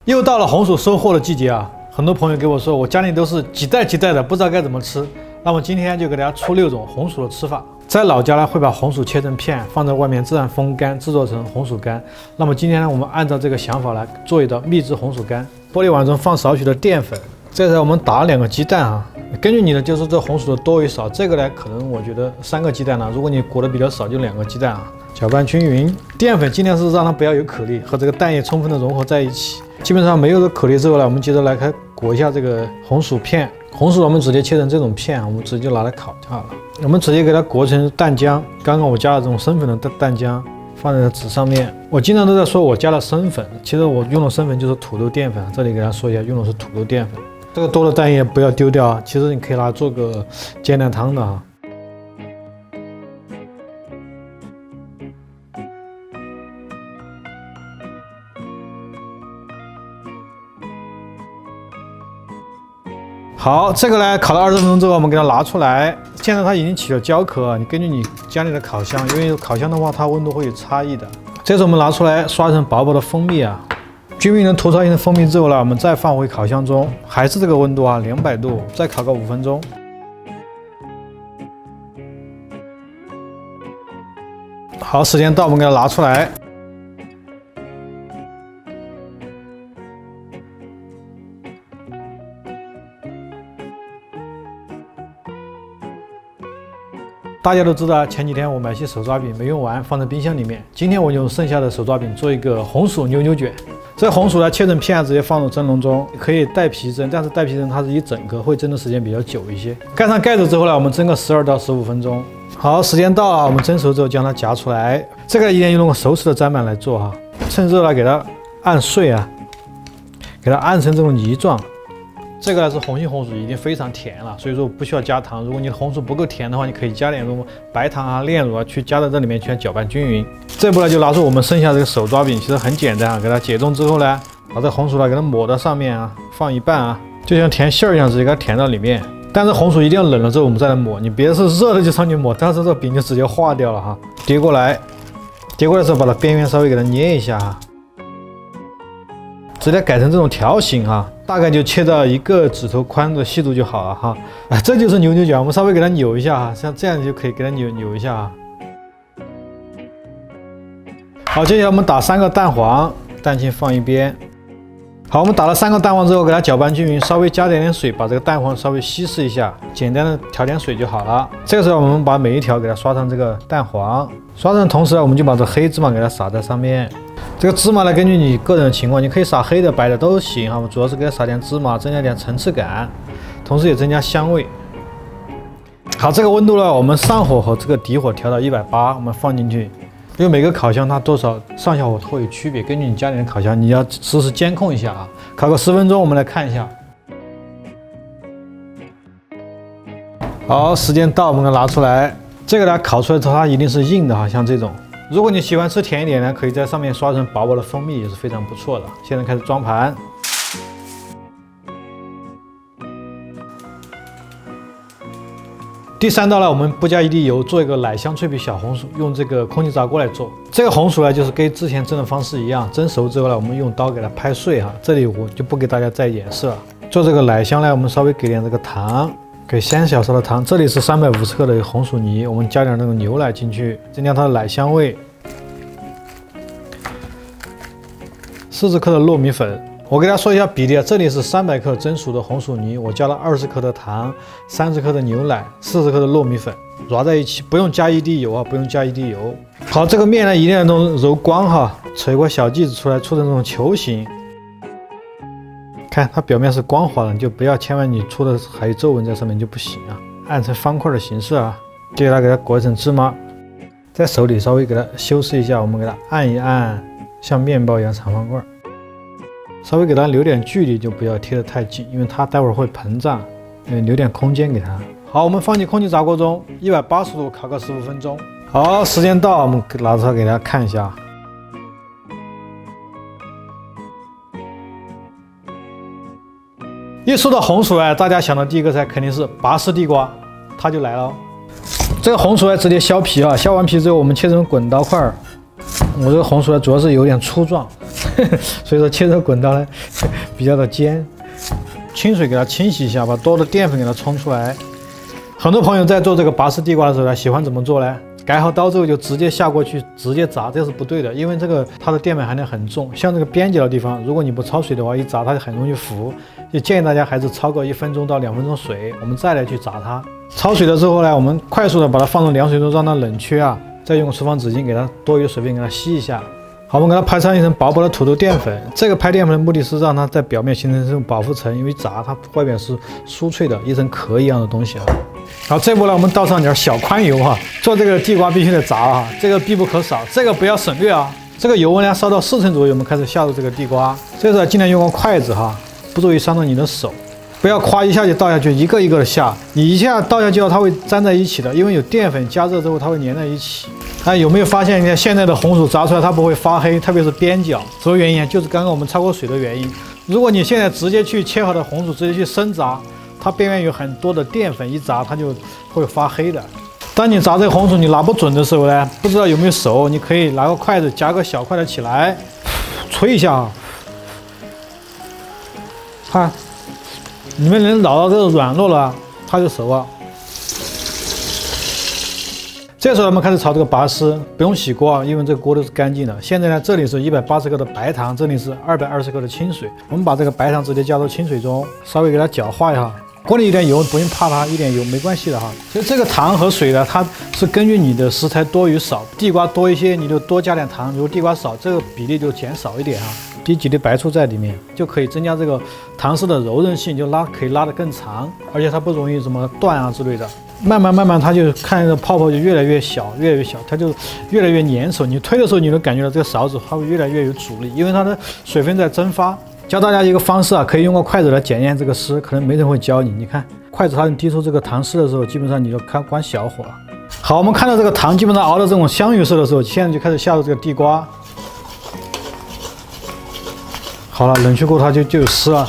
又到了红薯收获的季节啊！很多朋友给我说，我家里都是几袋几袋的，不知道该怎么吃。那么今天就给大家出6种红薯的吃法。在老家呢，会把红薯切成片，放在外面自然风干，制作成红薯干。那么今天呢，我们按照这个想法来做一道秘制红薯干。玻璃碗中放少许的淀粉，这时候我们打2个鸡蛋啊。根据你的就是这红薯的多与少，这个呢可能我觉得3个鸡蛋呢，如果你裹的比较少，就2个鸡蛋啊。搅拌均匀，淀粉尽量是让它不要有颗粒，和这个蛋液充分的融合在一起。基本上没有了颗粒之后呢，我们接着来裹一下这个红薯片。红薯我们直接切成这种片，我们直接拿来烤就好了。我们直接给它裹成蛋浆，刚刚我加了这种生粉的蛋浆，放在纸上面。我经常都在说我加了生粉，其实我用的生粉就是土豆淀粉。这里给大家说一下，用的是土豆淀粉。这个多的蛋液不要丢掉啊，其实你可以拿来做个煎蛋汤的啊。好，这个呢烤了20分钟之后，我们给它拿出来。现在它已经起了焦壳，你根据你家里的烤箱，因为烤箱的话它温度会有差异的。这次我们拿出来刷成薄薄的蜂蜜啊，均匀的涂刷一层蜂蜜之后呢，我们再放回烤箱中，还是这个温度啊，200度，再烤个5分钟。好，时间到，我们给它拿出来。大家都知道，前几天我买些手抓饼没用完，放在冰箱里面。今天我用剩下的手抓饼做一个红薯牛牛卷。这红薯呢，切成片，直接放入蒸笼中，可以带皮蒸，但是带皮蒸它是一整个，会蒸的时间比较久一些。盖上盖子之后呢，我们蒸个12到15分钟。好，时间到了，我们蒸熟之后将它夹出来。这个一定要用熟食的砧板来做哈，趁热呢给它按碎啊，给它按成这种泥状。这个呢是红心红薯，已经非常甜了，所以说不需要加糖。如果你的红薯不够甜的话，你可以加点这种白糖啊、炼乳啊，去加到这里面去搅拌均匀。这步呢就拿出我们剩下这个手抓饼，其实很简单啊，给它解冻之后呢，把这红薯呢给它抹到上面啊，放一半啊，就像填馅儿一样，直接给它填到里面。但是红薯一定要冷了之后我们再来抹，你别是热的就上去抹，但是这个饼就直接化掉了哈。叠过来，叠过来的时候把它边缘稍微给它捏一下哈。直接改成这种条形哈，大概就切到1个指头宽的细度就好了哈。这就是牛牛卷，我们稍微给它扭一下哈，像这样就可以给它扭一下啊。好，接下来我们打3个蛋黄，蛋清放一边。好，我们打了3个蛋黄之后，给它搅拌均匀，稍微加点水，把这个蛋黄稍微稀释一下，简单的调点水就好了。这个时候我们把每一条给它刷上这个蛋黄，刷上的同时呢，我们就把这黑芝麻给它撒在上面。这个芝麻呢，根据你个人的情况，你可以撒黑的、白的都行哈。我主要是给它撒点芝麻，增加点层次感，同时也增加香味。好，这个温度呢，我们上火和这个底火调到180，我们放进去。因为每个烤箱它多少上下火会有区别，根据你家里的烤箱，你要实时监控一下啊。烤个10分钟，我们来看一下。好，时间到，我们给它拿出来。这个呢，烤出来之后它一定是硬的哈，像这种。如果你喜欢吃甜一点呢，可以在上面刷成薄薄的蜂蜜，也是非常不错的。现在开始装盘。第3道呢，我们不加一滴油，做一个奶香脆皮小红薯，用这个空气炸锅来做。这个红薯呢，就是跟之前蒸的方式一样，蒸熟之后呢，我们用刀给它拍碎哈。这里我就不给大家再演示了。做这个奶香呢，我们稍微给点这个糖。给3小勺的糖，这里是350克的红薯泥，我们加点那个牛奶进去，增加它的奶香味。40克的糯米粉，我给大家说一下比例啊，这里是300克蒸熟的红薯泥，我加了20克的糖，30克的牛奶，40克的糯米粉，揉在一起，不用加一滴油啊，不用加一滴油。好，这个面呢一定要弄揉光哈，扯一块小剂子出来，搓成这种球形。看它表面是光滑的，你就不要，千万你搓的还有皱纹在上面就不行啊。按成方块的形式啊，接下来给它裹一层芝麻，在手里稍微给它修饰一下，我们给它按一按，像面包一样长方块，稍微给它留点距离，就不要贴得太近，因为它待会儿会膨胀，留点空间给它。好，我们放进空气炸锅中，180度烤个15分钟。好，时间到，我们拿出来给大家看一下。一说到红薯啊，大家想到第一个菜肯定是拔丝地瓜，它就来了。这个红薯直接削皮啊，削完皮之后我们切成滚刀块。我这个红薯主要是有点粗壮，所以说切成滚刀呢比较的尖。清水给它清洗一下，把多的淀粉给它冲出来。很多朋友在做这个拔丝地瓜的时候呢，喜欢怎么做呢？改好刀之后就直接下过去，直接炸，这是不对的，因为这个它的淀粉含量很重，像这个边角的地方，如果你不焯水的话，一炸它就很容易糊。就建议大家还是焯个1分钟到2分钟水，我们再来去炸它。焯水了之后呢，我们快速的把它放入凉水中，让它冷却啊，再用厨房纸巾给它多余的水分给它吸一下。好，我们给它拍上一层薄薄的土豆淀粉。这个拍淀粉的目的是让它在表面形成这种保护层，因为炸它外面是酥脆的，一层壳一样的东西啊。好，这步呢，我们倒上点小宽油哈。做这个地瓜必须得炸啊，这个必不可少，这个不要省略啊。这个油温呢烧到4成左右，我们开始下入这个地瓜。这时候尽量用个筷子哈，不注意伤到你的手。不要夸一下就倒下去，一个一个的下，你一下倒下去后它会粘在一起的，因为有淀粉加热之后它会粘在一起。有没有发现，你看现在的红薯炸出来它不会发黑，特别是边角，什么原因？就是刚刚我们焯过水的原因。如果你现在直接去切好的红薯直接去生炸，它边缘有很多的淀粉，一炸它就会发黑的。当你炸这个红薯你拿不准的时候呢，不知道有没有熟，你可以拿个筷子夹个小块的起来，吹一下啊，看。你们能捞到这个软弱了，它就熟了。这时候我们开始炒这个拔丝，不用洗锅啊，因为这个锅都是干净的。现在呢，这里是180克的白糖，这里是220克的清水。我们把这个白糖直接加到清水中，稍微给它搅化一下。锅里有点油，不用怕它，一点油没关系的哈。其实这个糖和水呢，它是根据你的食材多与少，地瓜多一些你就多加点糖，如果地瓜少，这个比例就减少一点哈。滴几粒白醋在里面，就可以增加这个糖丝的柔韧性，就可以拉得更长，而且它不容易什么断啊之类的。慢慢，它就看这个泡泡就越来越小，它就越来越粘稠。你推的时候，你能感觉到这个勺子它会越来越有阻力，因为它的水分在蒸发。教大家一个方式啊，可以用个筷子来检验这个丝，可能没人会教你。你看筷子它滴出这个糖丝的时候，基本上你就关小火了。好，我们看到这个糖基本上熬到这种香芋色的时候，现在就开始下入这个地瓜。好了，冷却过它就有丝了。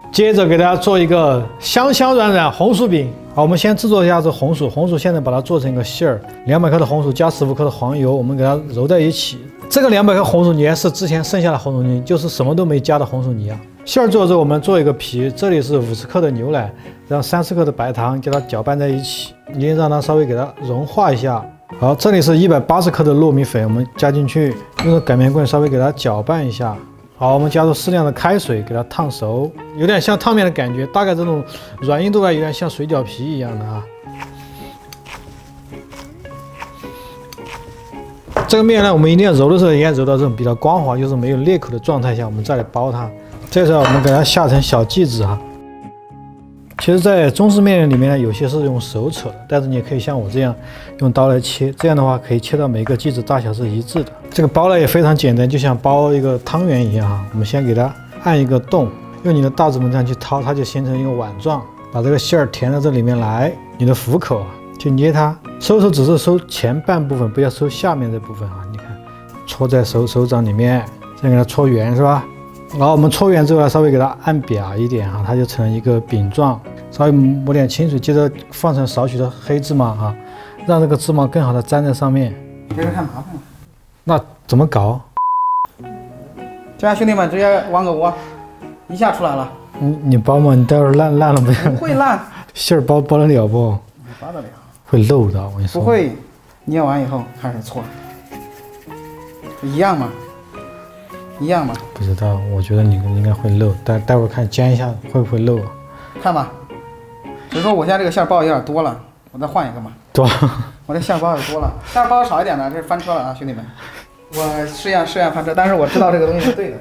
接着给大家做一个香香软软红薯饼。好，我们先制作一下这红薯。红薯现在把它做成一个馅儿，200克的红薯加15克的黄油，我们给它揉在一起。这个200克红薯泥是之前剩下的红薯泥，就是什么都没加的红薯泥啊。馅儿做之后，我们做一个皮，这里是50克的牛奶，然后30克的白糖，给它搅拌在一起，你让它稍微给它融化一下。好，这里是180克的糯米粉，我们加进去，用个擀面棍稍微给它搅拌一下。好，我们加入适量的开水，给它烫熟，有点像烫面的感觉，大概这种软硬度啊，有点像水饺皮一样的啊。这个面呢，我们一定要揉的时候，应该揉到这种比较光滑，就是没有裂口的状态下，我们再来包它。这时候我们给它下成小剂子哈。其实，在中式面里面呢，有些是用手扯的，但是你也可以像我这样用刀来切，这样的话可以切到每个剂子大小是一致的。这个包呢也非常简单，就像包一个汤圆一样啊。我们先给它按一个洞，用你的大指拇这样去掏，它就形成一个碗状，把这个馅儿填到这里面来。你的虎口啊，去捏它，收只是收前半部分，不要收下面这部分啊。你看，戳在手掌里面，这样给它戳圆是吧？然后我们搓圆之后呢，稍微给它按扁一点哈，它就成了一个饼状。稍微抹点清水，接着放上少许的黑芝麻哈，让这个芝麻更好的粘在上面。这个太麻烦了。那怎么搞？这样兄弟们直接玩个窝，一下出来了。你包吗？你待会儿烂了不？不会烂。馅儿包得了不？包得了。会漏的，我跟你说。不会，捏完以后开始搓。一样吗？一样吗？不知道，我觉得你应该会漏，待会儿看煎一下会不会漏。看吧。只是说我现在这个馅包有点多了，我再换一个嘛。多，我这馅包也多了，馅包少一点呢，这是翻车了啊，兄弟们。我试验翻车，但是我知道这个东西是对的。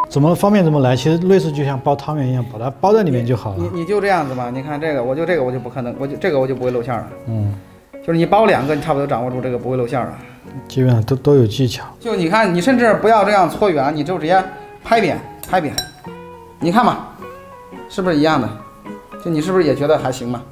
怎么方便怎么来，其实类似就像包汤圆一样，把它包在里面就好了。你就这样子吧，你看这个，我就不可能，这个我就不会露馅了。嗯，就是你包2个，你差不多掌握住这个不会露馅了。基本上都有技巧。就你看，你甚至不要这样搓圆，你就直接拍扁。你看嘛。是不是一样的？就你是不是也觉得还行嘛？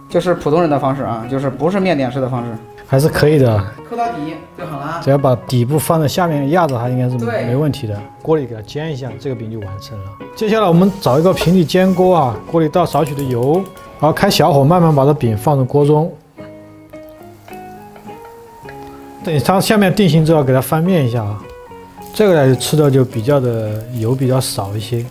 就是普通人的方式啊，就是不是面点式的方式，还是可以的。扣到底就好了。只要把底部放在下面压着它，应该是没问题的。锅里给它煎一下，这个饼就完成了。接下来我们找一个平底煎锅啊，锅里倒少许的油，好，开小火，慢慢把这饼放入锅中。等它下面定型之后，给它翻面一下啊。这个呢吃的就比较的油比较少一些。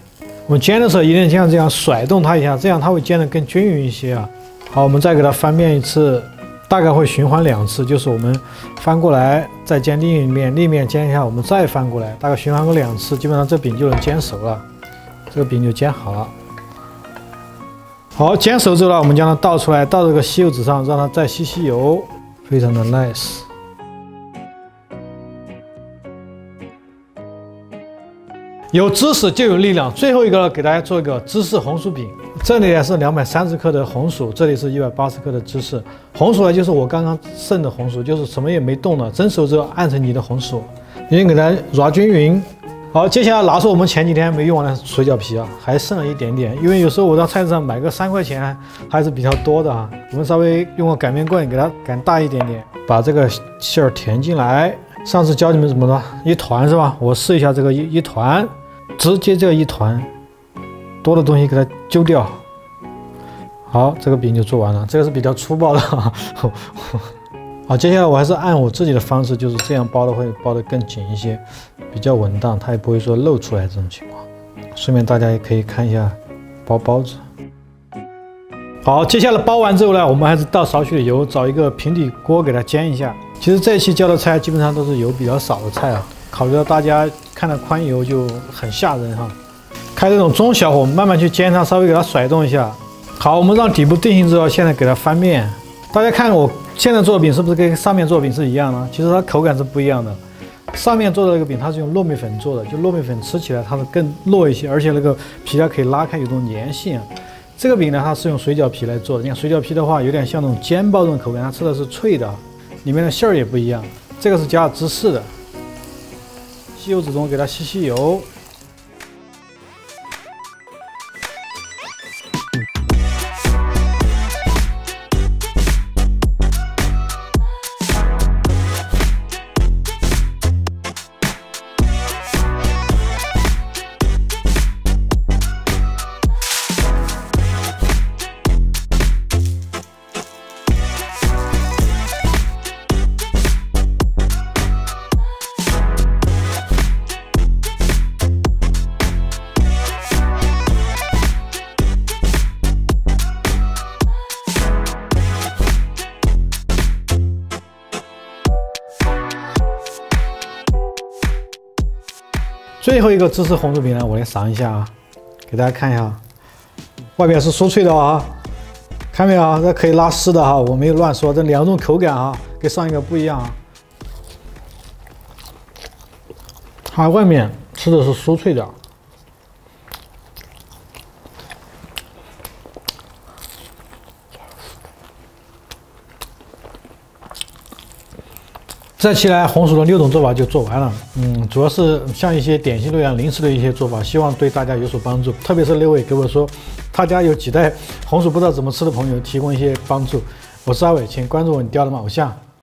我们煎的时候一定像这样甩动它一下，这样它会煎得更均匀一些啊。好，我们再给它翻面一次，大概会循环2次，就是我们翻过来再煎另一面，另一面煎一下，我们再翻过来，大概循环个2次，基本上这饼就能煎熟了。这个饼就煎好了。好，煎熟之后呢，我们将它倒出来，倒这个吸油纸上，让它再吸油，非常的 nice。有知识就有力量。最后一个给大家做一个芝士红薯饼，这里是230克的红薯，这里是180克的芝士。红薯呢就是我刚刚剩的红薯，就是什么也没动的，蒸熟之后按成泥的红薯，已经给它揉均匀。好，接下来拿出我们前几天没用完的水饺皮啊，还剩了一点点，因为有时候我到菜市场买个3块钱还是比较多的啊。我们稍微用个擀面棍给它擀大一点点，把这个馅儿填进来。上次教你们怎么的，一团是吧？我试一下这个一团，直接这一团，多的东西给它揪掉。好，这个饼就做完了，这个是比较粗暴的啊。好，接下来我还是按我自己的方式，就是这样包的，会包得更紧一些，比较稳当，它也不会说露出来这种情况。顺便大家也可以看一下包子。好，接下来包完之后呢，我们还是倒少许的油，找一个平底锅给它煎一下。其实这一期教的菜基本上都是油比较少的菜啊，考虑到大家看到宽油就很吓人哈。开这种中小火慢慢去煎它，稍微给它甩动一下。好，我们让底部定型之后，现在给它翻面。大家看我现在做的饼是不是跟上面做的饼是一样的？其实它口感是不一样的。上面做的这个饼它是用糯米粉做的，就糯米粉吃起来它是更糯一些，而且那个皮它可以拉开，有种粘性啊。这个饼呢，它是用水饺皮来做的。你看水饺皮的话，有点像那种煎包这种口感，它吃的是脆的，里面的馅儿也不一样。这个是加了芝士的，吸油纸中给它吸油。最后一个芝士红薯饼呢，我来尝一下啊，给大家看一下，外面是酥脆的啊，看没有啊？这可以拉丝的哈，我没有乱说，这2种口感啊，跟上一个不一样啊。它外面吃的是酥脆的，这期呢，红薯的6种做法就做完了。主要是像一些点心类啊、零食的一些做法，希望对大家有所帮助。特别是6位给我说，他家有几袋红薯不知道怎么吃的朋友，提供一些帮助。我是阿伟，请关注我，你钓的偶像。